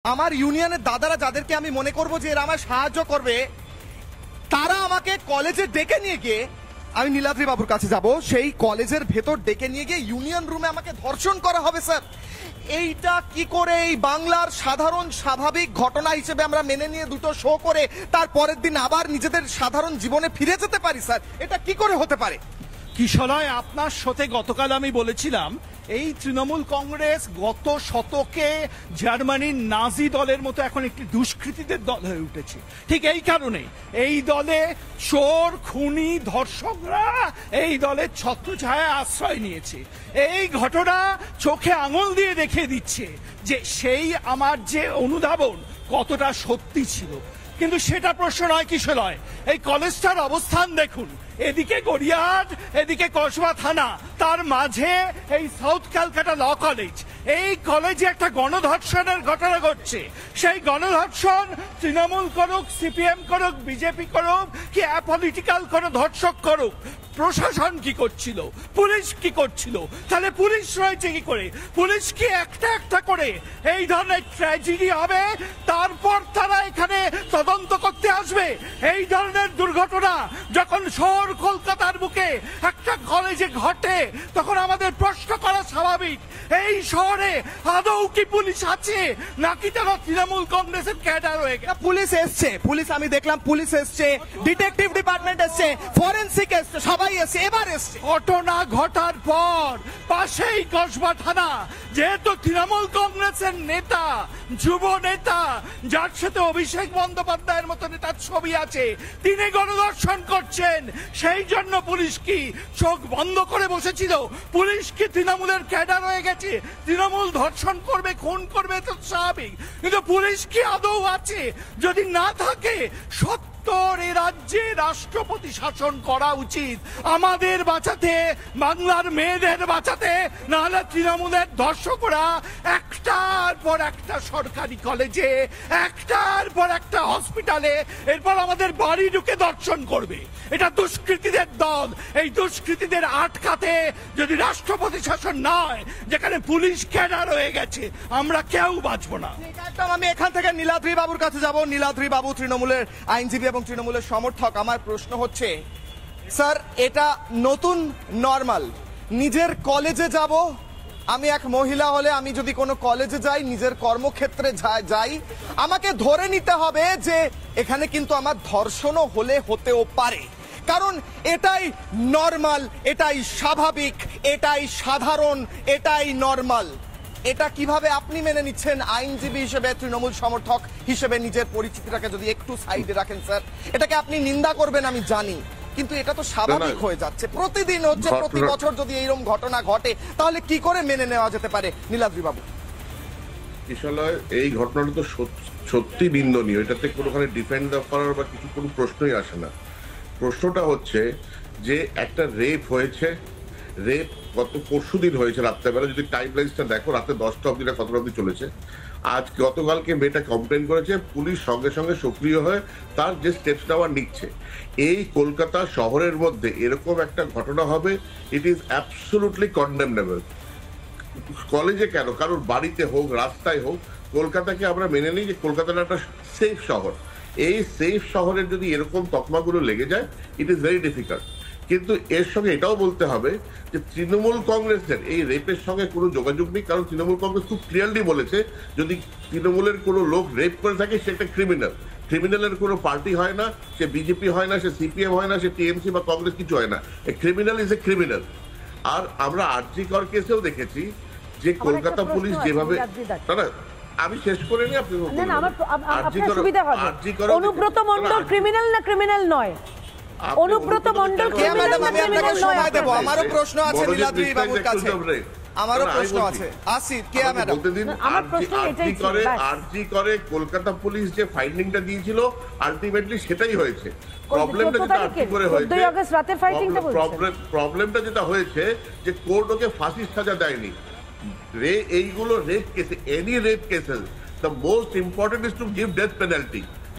আমার ইউনিয়নের দাদারা যাদেরকে আমি মনে করব যে এরা আমায় সাহায্য করবে, তারা আমাকে কলেজে ডেকে নিয়ে গিয়ে, আমি নীলাদ্রি বাবুর কাছে যাব, সেই কলেজের ভেতর ডেকে নিয়ে গিয়ে ইউনিয়ন রুমে আমাকে ধর্ষণ করা হবে। স্যার, এইটা কি করে এই বাংলার সাধারণ স্বাভাবিক ঘটনা হিসেবে আমরা মেনে নিয়ে দুটো শো করে তার পরের দিন আবার নিজেদের সাধারণ জীবনে ফিরে যেতে পারি? স্যার, এটা কি করে হতে পারে? কিশলয়, আপনার সাথে গতকাল আমি বলেছিলাম এই তৃণমূল কংগ্রেস গত শতকে জার্মানির নাজি দলের মতো এখন একটি দুষ্কৃতীদের দল হয়ে উঠেছে। ঠিক এই কারণে এই দলে চোর, খুনি, ধর্ষকরা এই দলের ছত্রছায়া আশ্রয় নিয়েছে। এই ঘটনা চোখে আঙুল দিয়ে দেখিয়ে দিচ্ছে যে সেই আমার যে অনুধাবন কতটা সত্যি ছিল। কিন্তু সেটা প্রশ্ন নয় কিশলয়, এই কলেজটার অবস্থান দেখুন। এদিকে গড়িয়াহাট, এদিকে কসবা থানা, তার মাঝে এই সাউথ ক্যালকাটা ল কলেজ। এই কলেজে একটা গণধর্ষণের ঘটনা ঘটছে। সেই গণধর্ষণ তৃণমূল করুক, সিপিএম করুক, বিজেপি করুক, কি অ্যাপলিটিক্যাল কোনো ধর্ষক করুক, প্রশাসন কি করছিল, পুলিশ কি করছিল? তাহলে পুলিশ রয়েছে কি করে? পুলিশ কি একটা একটা করে এই ধরনের ট্র্যাজেডি হবে তারপর তারা এখানে তদন্ত করতে আসবে? এই ধরনের দুর্ঘটনা যখন শহর কলকাতার বুকে একটা কলেজে ঘটে তখন আমাদের প্রশ্ন করা স্বাভাবিক, এই শহরে আদৌ কি পুলিশ আছে নাকি তারা তৃণমূল কংগ্রেসের ক্যাডার হয়ে গেছে? পুলিশ এসছে, পুলিশ আমি দেখলাম, পুলিশ এসছে, ডিটেকটিভ ডিপার্টমেন্ট এসছে, ফরেন্সিক এসছে, সবাই এসছে, এবার এসছে। ঘটনা ঘটার পর পাশেই কসবা থানা, যেহেতু তৃণমূল কংগ্রেসের নেতা, যুব নেতা, যার সাথে অভিষেক বন্দ্যোপাধ্যায়ের মতো নেতার ছবি আছে, তিনি গণধর্ষণ করছেন, সেই জন্য পুলিশ কি চোখ বন্ধ করে বসেছিল? পুলিশ কি তৃণমূলের ক্যাডার হয়ে গেছে? তৃণমূল ধর্ষণ করবে, খুন করবে, তো স্বাভাবিক। কিন্তু পুলিশ কি আদৌ আছে? যদি না থাকে, এই রাজ্যে রাষ্ট্রপতি শাসন করা উচিত আমাদের বাঁচাতে, বাংলার মেয়েদের বাঁচাতে। নাহলে তৃণমূলের ধর্ষকরা একটার পর একটা সরকারি কলেজে, একটার পর একটা হসপিটালে, এরপর আমাদের বাড়ি ঢুকে ধর্ষণ করবে। এটা দুষ্কৃতীদের দল। এই দুষ্কৃতীদের আটকাতে যদি রাষ্ট্রপতি শাসন নয়, যেখানে পুলিশ ক্যাডার হয়ে গেছে, আমরা কেউ বাঁচবো না। আমি এখান থেকে নীলাদ্রি বাবুর কাছে যাব। নীলাদ্রি বাবু তৃণমূলের আইনজীবী এবং তৃণমূলের সমর্থক। আমার প্রশ্ন হচ্ছে, স্যার, এটা নতুন নরমাল। নিজের কলেজে যাব, আমি এক মহিলা হলে আমি যদি কোনো কলেজে যাই, নিজের কর্মক্ষেত্রে যাই, আমাকে ধরে নিতে হবে যে এখানে কিন্তু আমার ধর্ষণও হতেও পারে, কারণ এটাই নরমাল, এটাই স্বাভাবিক, এটাই সাধারণ, এটাই নরমাল। এটা কিভাবে আপনি মেনে নিচ্ছেন আইনজীবী হিসেবে, তৃণমূল সমর্থক হিসেবে? নিজের পরিচিতিটাকে যদি একটু সাইডে রাখেন স্যার। এটাকে আপনি নিন্দা করবেন আমি জানি, কিন্তু এটা তো স্বাভাবিক হয়ে যাচ্ছে, প্রতিদিন হচ্ছে, প্রতি বছর যদি এইরকম ঘটনা ঘটে তাহলে কি করে মেনে নেওয়া যেতে পারে? নীলাদ্রি বাবু, এই ঘটনাটা তো সত্যি নিন্দনীয়। এটাতে কোনোখানে ডিফেন্ড করার বা কিছু কোনো প্রশ্নই আসে না। প্রশ্নটা হচ্ছে যে একটা রেপ হয়েছে, রেপ গত পরশুদিন হয়েছে রাত্রেবেলা। যদি টাইম লাইনটা দেখো, রাতে 10টা অব্দি না কতটা অব্দি চলেছে। আজ গতকালকে মেয়েটা কমপ্লেন করেছে, পুলিশ সঙ্গে সঙ্গে সক্রিয় হয়ে তার যে স্টেপস নেওয়া নিচ্ছে। এই কলকাতা শহরের মধ্যে এরকম একটা ঘটনা হবে, ইট ইজ অ্যাবসলুটলি কন্ডেমনেবল। কলেজে কেন, কারোর বাড়িতে হোক, রাস্তায় হোক, কলকাতাকে আমরা মেনে নিই যে কলকাতাটা একটা সেফ শহর। এই সেফ শহরের যদি এরকম তকমাগুলো লেগে যায়, ইট ইজ ভেরি ডিফিকাল্ট। কিন্তু এর সঙ্গে এটাও বলতে হবে যে তৃণমূল কংগ্রেসের এই রেপের সঙ্গে কোনো যোগাযোগ নেই, কারণ তৃণমূল কংগ্রেস খুব ক্লিয়ারলি বলেছে যদি তৃণমূলের কোনো লোক রেপ করে থাকে সে একটা ক্রিমিনাল। ক্রিমিনালের কোনো পার্টি হয় না, সে বিজেপি হয় না, সে সিপিএম হয় না, সে টিএমসি বা কংগ্রেস কিছু হয় না। A criminal is a criminal. আর আমরা আরজি কর কেসেও দেখেছি যে কলকাতা পুলিশ যেভাবে, না আমি শেষ করে নিই, আপনি অনুব্রত মণ্ডল ক্রিমিনাল না ক্রিমিনাল নয়? অনুব্রত মণ্ডল ক্রিমিনাল না ক্রিমিনাল নয়? আমারও প্রশ্ন আছে নীলাদ্রি বাবুর কাছে, আমারও প্রশ্ন আছে। আসিফ, কে ম্যাডাম, আমার প্রশ্ন এটাই ছিল। আরজি করে কলকাতা পুলিশ যে ফাইন্ডিংটা দিয়েছিল আলটিমেটলি সেটাই হয়েছে। প্রবলেমটা যেটা আরজি করে হয়েছে, 14 আগস্ট রাতের ফাইটিংটা বলছেন, প্রবলেমটা যেটা হয়েছে যে কোর্ট ওকে ফাঁসির সাজা দেয়নি। এইগুলো রেপ কেসে, any rape cases, the most important is to give death penalty.